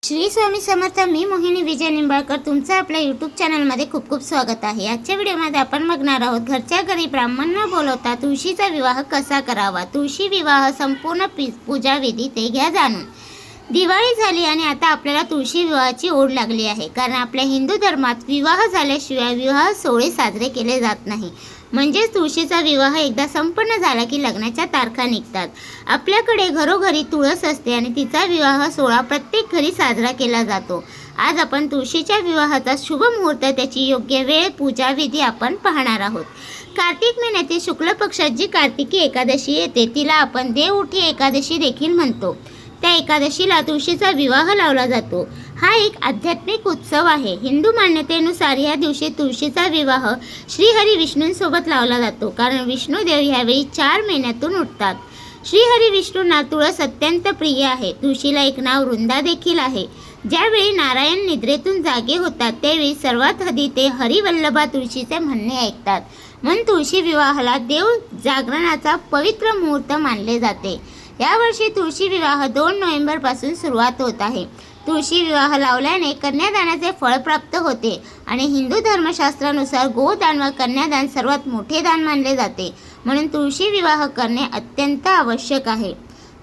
श्री स्वामी समर्थ. मी मोहिनी विजय निंबाळकर तुमचं आपल्या यूट्यूब चॅनलमध्ये खूप खूप स्वागत आहे. आजच्या व्हिडिओमध्ये आपण बघणार आहोत घरच्या घरी ब्राह्मण न बोलवता तुळशीचा विवाह कसा करावा. तुळशी विवाह संपूर्ण पूजा विधी ते घ्या जाणून. दिवाळी झाली आणि आता आपल्याला तुळशी विवाहाची ओढ लागली आहे, कारण आपल्या हिंदू धर्मात विवाह झाल्याशिवाय विवाह सोहळे साजरे केले जात नाही. म्हणजेच तुळशीचा विवाह एकदा संपन्न झाला की लग्नाच्या तारखा निघतात. आपल्याकडे घरोघरी तुळस असते आणि तिचा विवाह सोहळा प्रत्येक घरी साजरा केला जातो. आज आपण तुळशीच्या विवाहाचा शुभ मुहूर्त, त्याची योग्य वेळ, पूजा विधी आपण पाहणार आहोत. कार्तिक महिन्यातील शुक्ल पक्षात जी कार्तिकी एकादशी येते तिला आपण देवउठी एकादशी देखील म्हणतो. त्या एकादशीला तुळशीचा विवाह लावला जातो. हा एक आध्यात्मिक उत्सव आहे. हिंदू मान्यतेनुसार या दिवशी तुळशीचा विवाह श्रीहरी विष्णूंसोबत लावला जातो, कारण विष्णुदेव ह्यावेळी 4 महिन्यातून उठतात. श्रीहरी विष्णूंना तुळस अत्यंत प्रिय आहे. तुळशीला एक नाव वृंदा देखील आहे. ज्यावेळी नारायण निद्रेतून जागे होतात त्यावेळी सर्वात आधी ते हरिवल्लभा तुळशीचे म्हणणे ऐकतात. म्हणून तुळशी विवाहाला देव जागरणाचा पवित्र मुहूर्त मानले जाते. यावर्षी तुळशी विवाह 2 नोव्हेंबरपासून सुरुवात होत आहे. तुळशी विवाह लावल्याने कन्यादानाचे फळ प्राप्त होते आणि हिंदू धर्मशास्त्रानुसार गोदान व कन्यादान सर्वात मोठे दान मानले जाते. म्हणून तुळशी विवाह करणे अत्यंत आवश्यक आहे.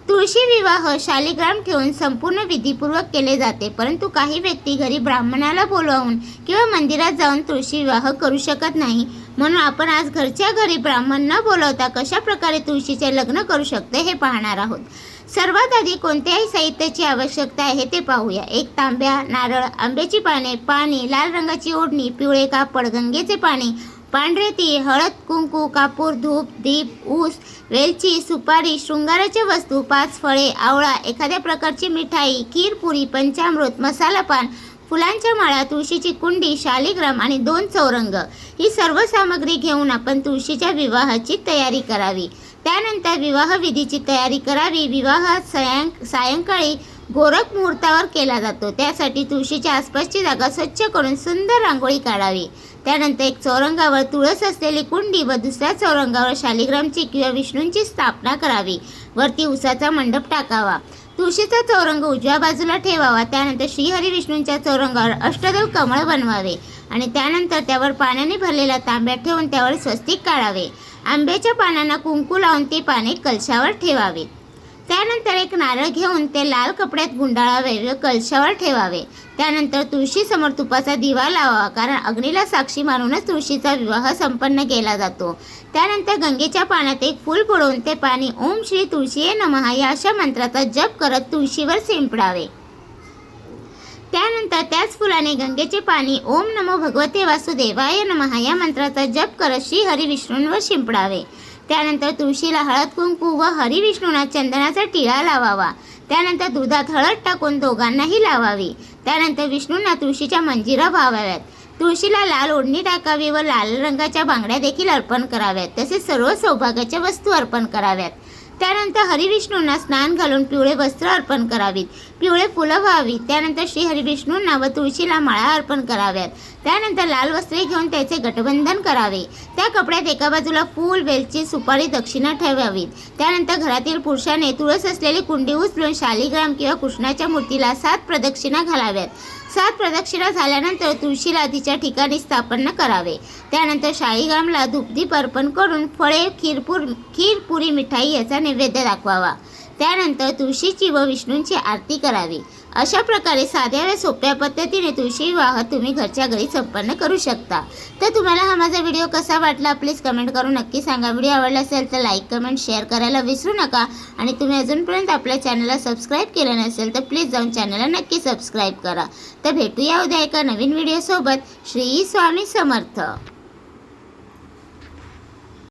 तुळशी विवाह शालिग्राम ठेवून संपूर्ण विधीपूर्वक केले जाते, परंतु काही व्यक्ती घरी ब्राह्मणाला बोलावून किंवा मंदिरात जाऊन तुळशी विवाह करू शकत नाही. म्हणून आपण आज घरच्या घरी ब्राह्मण न बोलवता कशा प्रकारे तुळशीचे लग्न करू शकते हे पाहणार आहोत. सर्वात आधी कोणत्याही साहित्याची आवश्यकता आहे ते पाहूया. 1 तांब्या, नारळ, आंब्याची पाने, पाणी, लाल रंगाची ओढणी, पिवळे कापड, गंगेचे पाणी, पांढरे तीळ, हळद, कुंकू, कापूर, धूप, दीप, ऊस, वेलची, सुपारी, शृंगाराच्या वस्तू, 5 फळे, आवळा, एखाद्या प्रकारची मिठाई, खीर, पुरी, पंचामृत, मसाला पान, फुलांच्या माळा, तुळशीची कुंडी, शालिग्राम आणि 2 चौरंग ही सर्व सामग्री घेऊन आपण तुळशीच्या विवाहाची तयारी करावी. त्यानंतर विवाह विधीची तयारी करावी. विवाहात सायंकाळी गोरख मुहूर्तावर केला जातो. त्यासाठी तुळशीच्या आसपासची जागा स्वच्छ करून सुंदर रांगोळी काढावी. त्यानंतर एक चौरंगावर तुळस असलेली कुंडी व दुसऱ्या चौरंगावर शालिग्रामची किंवा विष्णूंची स्थापना करावी. वरती उसाचा मंडप टाकावा. तुळशीचा चौरंग उजव्या बाजूला ठेवावा. त्यानंतर श्रीहरी विष्णूंच्या चौरंगावर अष्टदल कमळ बनवावे आणि त्यानंतर त्यावर पाण्याने भरलेला तांब्या ठेवून त्यावर स्वस्तिक काढावे. आंब्याच्या पानांना कुंकू लावून ती पाने कलशावर ठेवावी. त्यानंतर एक नारळ घेऊन ते लाल कपड्यात गुंडाळावे व कलशावर ठेवावे. त्यानंतर तुळशीसमोर तुपाचा दिवा लावावा, कारण अग्नीला साक्षी मानूनच तुळशीचा विवाह संपन्न केला जातो. त्यानंतर गंगेच्या पाण्यात एक फूल बुडवून ते पाणी ओम श्री तुळशीये नमः या अशा मंत्राचा जप करत तुळशीवर शिंपडावे. त्यानंतर त्याच फुलाने गंगेचे पाणी ओम नमो भगवते वासुदेवाय नमः या मंत्राचा जप करत श्री हरी विष्णूंवर शिंपडावे. त्यानंतर तुळशीला हळद कुंकू व हरी विष्णूंना चंदनाचा टिळा लावावा. त्यानंतर दुधात हळद टाकून दोघांनाही लावावी. त्यानंतर विष्णूंना तुळशीच्या मंजिरा व्हाव्यात. तुळशीला लाल ओढणी टाकावी व लाल रंगाच्या बांगड्या देखील अर्पण कराव्यात. तसेच सर्व सौभाग्याच्या वस्तू अर्पण कराव्यात. त्यानंतर हरिविष्णूंना स्नान घालून पिवळे वस्त्र अर्पण करावीत. पिवळे फुलं व्हावीत. त्यानंतर श्री हरिविष्णूंना व तुळशीला माळा अर्पण कराव्यात. त्यानंतर लाल वस्त्रे घेऊन त्याचे गठबंधन करावे. त्या कपड्यात एका बाजूला फूल, वेलची, सुपारी, दक्षिणा ठेवावीत. त्यानंतर घरातील पुरुषाने तुळस असलेली कुंडी उचलून शालिग्राम किंवा कृष्णाच्या मूर्तीला 7 प्रदक्षिणा घालाव्यात. 7 प्रदक्षिणा झाल्यानंतर तुळशीला तिच्या ठिकाणी स्थापन करावे. त्यानंतर शालिग्रामला धूपदीप अर्पण करून फळे, खीर, पुरी, मिठाई याचा नैवेद्य दाखवावा. त्यानंतर तुळशीची व विष्णूंची आरती करावी. अशा प्रकारे साध्या व सोप्या पद्धतीने तुळशी विवाह तुम्ही घरच्या घरी संपन्न करू शकता. तर तुम्हाला हा माझा व्हिडिओ कसा वाटला प्लीज कमेंट करून नक्की सांगा. व्हिडिओ आवडला असेल तर लाईक, कमेंट, शेअर करायला विसरू नका. आणि तुम्ही अजूनपर्यंत आपल्या चॅनलला सबस्क्राईब केलं नसेल तर प्लीज जाऊन चॅनलला नक्की सबस्क्राईब करा. तर भेटूया उद्या एका नवीन व्हिडिओसोबत. श्री स्वामी समर्थ.